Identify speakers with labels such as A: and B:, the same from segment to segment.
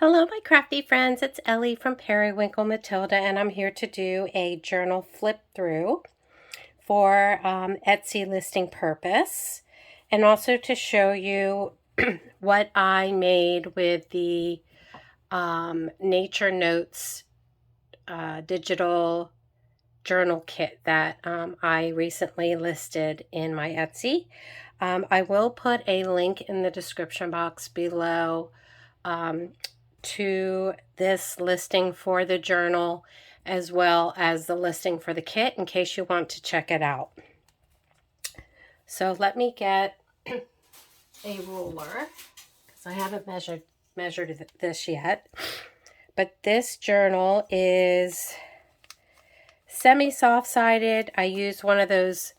A: Hello, my crafty friends. It's Ellie from Periwinkle Matilda, and I'm here to do a journal flip through for Etsy listing purpose, and also to show you what I made with the Nature Notes digital journal kit that I recently listed in my Etsy. I will put a link in the description box below to this listing for the journal as well as the listing for the kit in case you want to check it out. So let me get a ruler because I haven't measured this yet. But this journal is semi-soft sided. I used one of those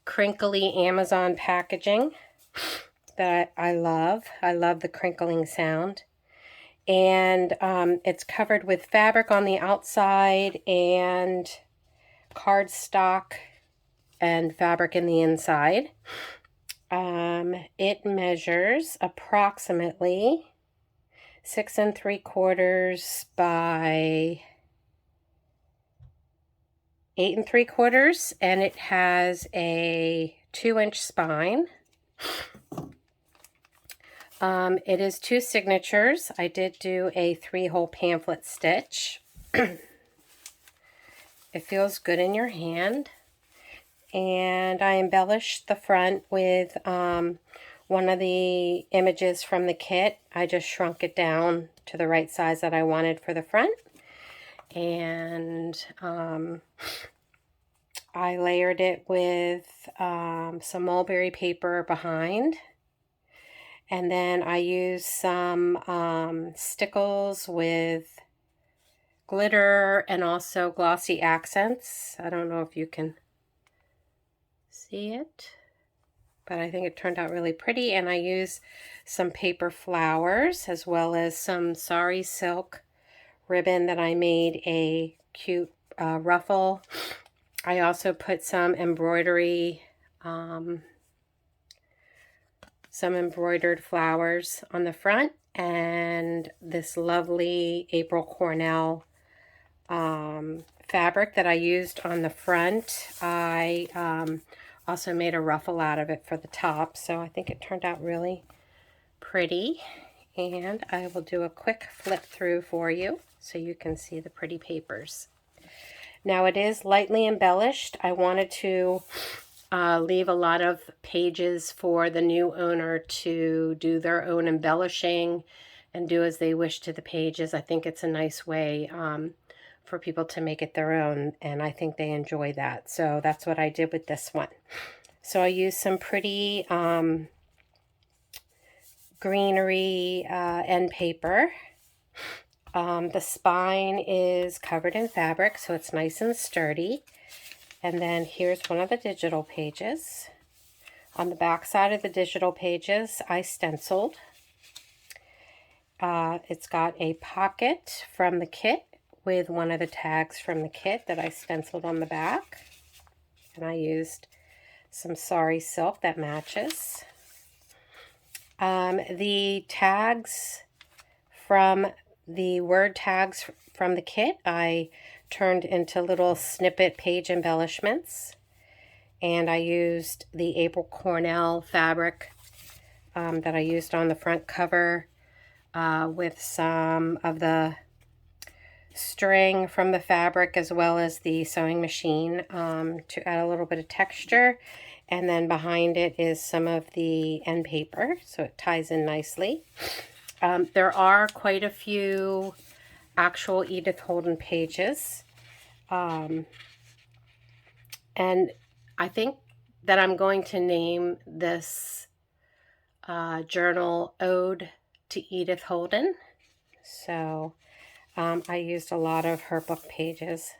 A: crinkly Amazon packaging that I love. I love the crinkling sound. And it's covered with fabric on the outside and cardstock and fabric in the inside. It measures approximately 6 3/4 by 8 3/4, and it has a 2-inch spine. It is 2 signatures. I did do a 3-hole pamphlet stitch. It feels good in your hand. And I embellished the front with one of the images from the kit. I just shrunk it down to the right size that I wanted for the front. And I layered it with some mulberry paper behind. And then I used some stickles with glitter and also glossy accents. I don't know if you can see it, but I think it turned out really pretty. And I used some paper flowers as well as some sari silk ribbon that I made a cute ruffle. I also put some embroidery, some embroidered flowers on the front, and this lovely April Cornell fabric that I used on the front. I also made a ruffle out of it for the top, so I think it turned out really pretty. And I will do a quick flip through for you so you can see the pretty papers. Now it is lightly embellished. I wanted to leave a lot of pages for the new owner to do their own embellishing and do as they wish to the pages. I think it's a nice way for people to make it their own, and I think they enjoy that. So that's what I did with this one. So I used some pretty greenery end paper. The spine is covered in fabric, so it's nice and sturdy. And then here's one of the digital pages. On the back side of the digital pages, I stenciled. It's got a pocket from the kit with one of the tags from the kit that I stenciled on the back. And I used some sari silk that matches. The tags from the word tags from the kit, I turned into little snippet page embellishments. And I used the April Cornell fabric that I used on the front cover with some of the string from the fabric as well as the sewing machine to add a little bit of texture. And then behind it is some of the end paper, so it ties in nicely. There are quite a few actual Edith Holden pages. And I think that I'm going to name this journal Ode to Edith Holden. So I used a lot of her book pages.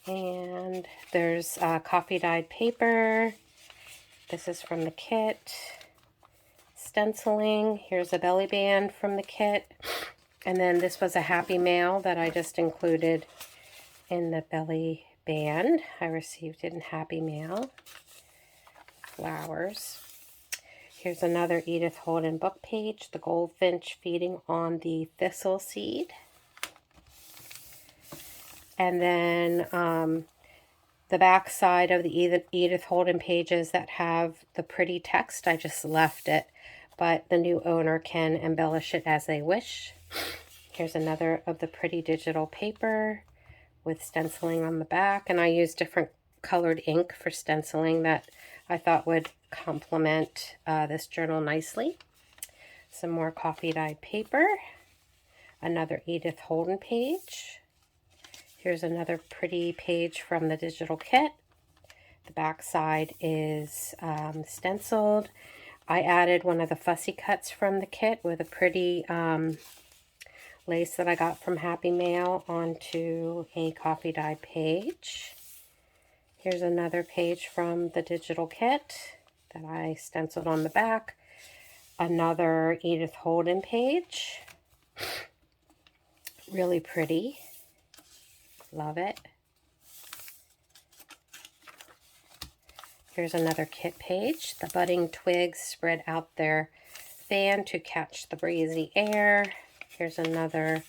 A: And there's coffee dyed paper. This is from the kit. Stenciling. Here's a belly band from the kit. And then this was a happy mail that I just included in the belly band. I received it in happy mail. Flowers. Here's another Edith Holden book page, The Goldfinch Feeding on the Thistle Seed. And then the back side of the Edith Holden pages that have the pretty text, I just left it, but the new owner can embellish it as they wish. Here's another of the pretty digital paper with stenciling on the back, and I used different colored ink for stenciling that I thought would complement this journal nicely. Some more coffee dyed paper, another Edith Holden page. Here's another pretty page from the digital kit. The back side is stenciled. I added one of the fussy cuts from the kit with a pretty lace that I got from Happy Mail onto a coffee dye page. Here's another page from the digital kit that I stenciled on the back. Another Edith Holden page. Really pretty. Love it. Here's another kit page. The budding twigs spread out their fan to catch the breezy air. Here's another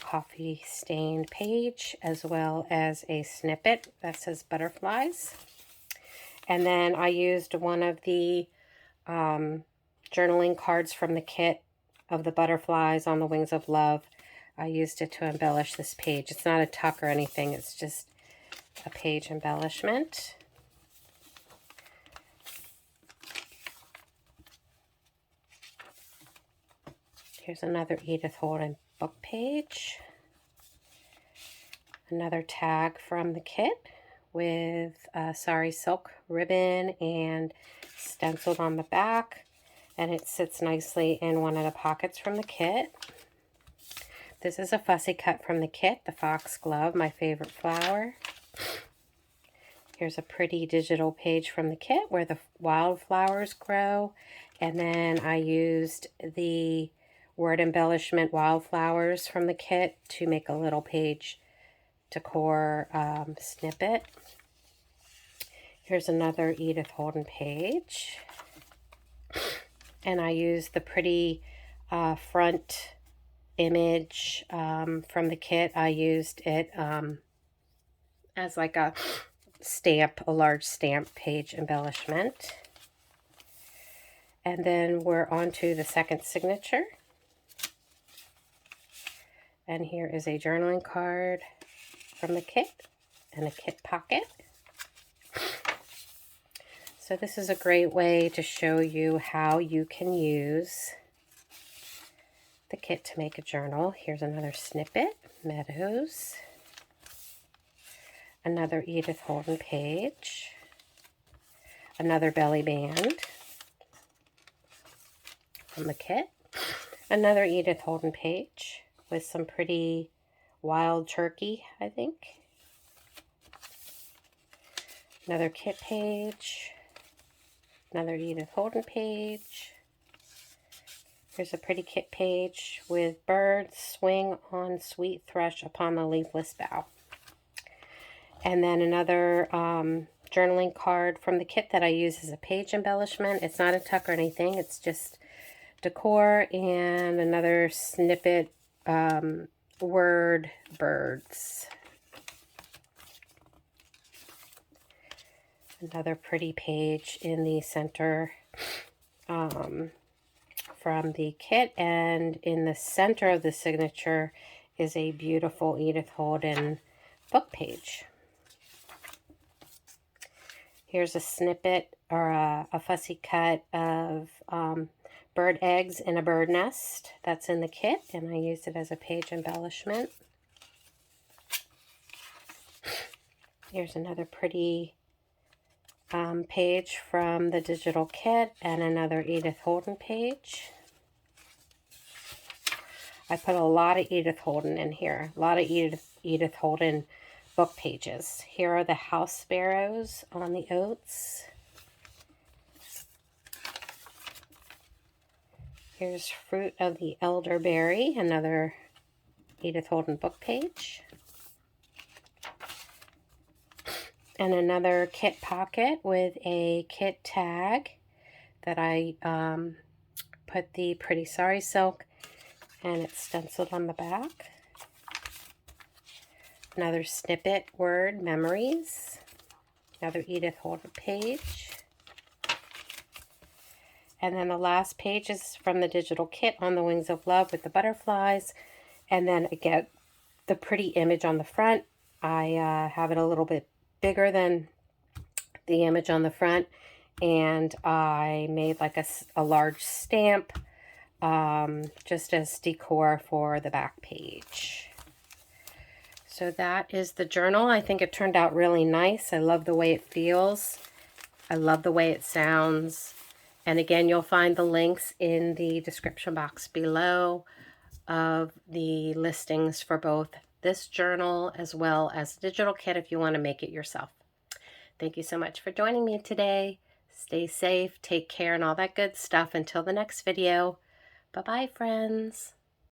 A: coffee stained page, as well as a snippet that says butterflies. And then I used one of the journaling cards from the kit of the butterflies on the wings of love. I used it to embellish this page. It's not a tuck or anything, it's just a page embellishment. Here's another Edith Holden book page. Another tag from the kit with sari silk ribbon and stenciled on the back. And it sits nicely in one of the pockets from the kit. This is a fussy cut from the kit, the foxglove, my favorite flower. Here's a pretty digital page from the kit where the wildflowers grow. And then I used the word embellishment wildflowers from the kit to make a little page decor snippet. Here's another Edith Holden page. And I used the pretty front image from the kit. I used it as like a stamp, a large stamp page embellishment. And then we're on to the second signature. And here is a journaling card from the kit and a kit pocket. So this is a great way to show you how you can use the kit to make a journal. Here's another snippet, Meadows. Another Edith Holden page. Another belly band from the kit. Another Edith Holden page with some pretty wild turkey, I think. Another kit page. Another Edith Holden page. Here's a pretty kit page with birds swing on sweet thrush upon the leafless bough. And then another journaling card from the kit that I use as a page embellishment. It's not a tuck or anything. It's just decor. And another snippet word birds. Another pretty page in the center from the kit, and in the center of the signature is a beautiful Edith Holden book page. Here's a snippet or a fussy cut of bird eggs in a bird nest that's in the kit, and I used it as a page embellishment. Here's another pretty page from the digital kit and another Edith Holden page. I put a lot of Edith Holden in here, a lot of Edith Holden book pages. Here are the house sparrows on the oats. Here's Fruit of the Elderberry, another Edith Holden book page. And another kit pocket with a kit tag that I put the Pretty Sorry silk, and it's stenciled on the back. Another snippet word, memories. Another Edith Holden page. And then the last page is from the digital kit, On the Wings of Love with the butterflies. And then again, the pretty image on the front. I have it a little bit bigger than the image on the front. And I made like a large stamp just as decor for the back page. So that is the journal. I think it turned out really nice. I love the way it feels. I love the way it sounds. And again, you'll find the links in the description box below of the listings for both this journal as well as the digital kit if you want to make it yourself. Thank you so much for joining me today. Stay safe, take care, and all that good stuff. Until the next video. Bye-bye, friends.